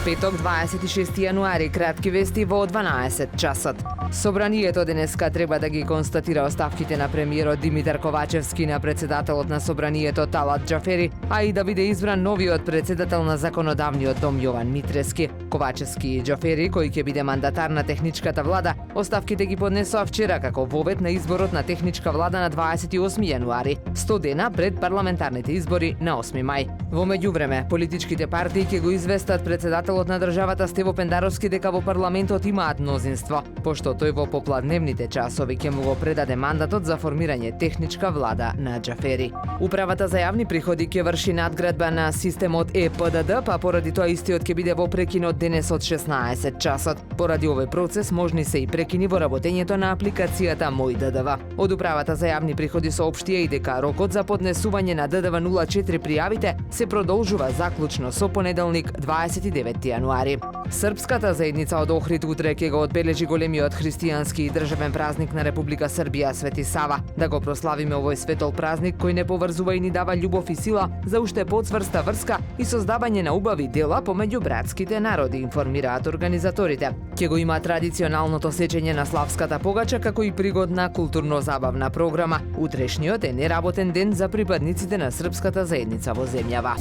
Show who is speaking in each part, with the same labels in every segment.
Speaker 1: Петок, 26 јануари, кратки вести во 12 часот. Собранието денеска треба да ги констатира оставките на премиерот Димитар Ковачевски, на председателот на Собранието Талат Џафери, а и да биде избран новиот председател на Законодавниот дом Јован Митрески. Ковачевски и Џафери, кој ќе биде мандатар на техничката влада, оставките ги поднесоа вчера како вовет на изборот на техничка влада на 28 јануари, 100 дена пред парламентарните избори на 8 мај. Во меѓувреме, политичките партии ќе го известат председателот на државата Стево Пендаровски дека во парламентот имаат мнозинство, пошто тој во попладневните часови ќе му го предаде мандатот за формирање техничка влада на Џафери. Управата за јавни приходи ќе врши надградба на системот ЕПДД, па поради тоа истиот ќе биде во прекинот денес од 16 часот. Поради овој процес можни се и прекини во работењето на апликацијата Мој ДДВ. Од Управата за јавни приходи соопштија и дека рокот за поднесување на ДДВ 04 пријавите се продолжува заклучно со понеделник 29 јануари. Српската заедница од Охрид утре ќе го одбележи големиот христијански и државен празник на Република Србија Свети Сава. Да го прославиме овој светол празник кој не поврзува и ни дава љубов и сила за уште поцврста врска и создавање на убави дела помеѓу братските народи, информираат организаторите. Ќе го има традиционалното сечење на славската погача како и пригодна културно-забавна програма. Утрешниот е неработен ден за припадниците на српската заедница во земјава.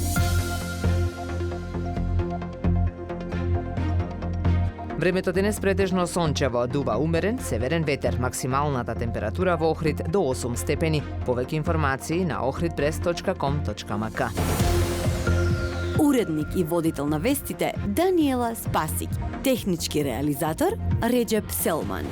Speaker 1: Времето денес претежно сончево, дува умерен северен ветер, максималната температура во Охрид до 8 степени. Повеќе информации на ohridpress.com.mk.
Speaker 2: Уредник и водител на вестите Даниела Спасик, технички реализатор Реџеп Селман.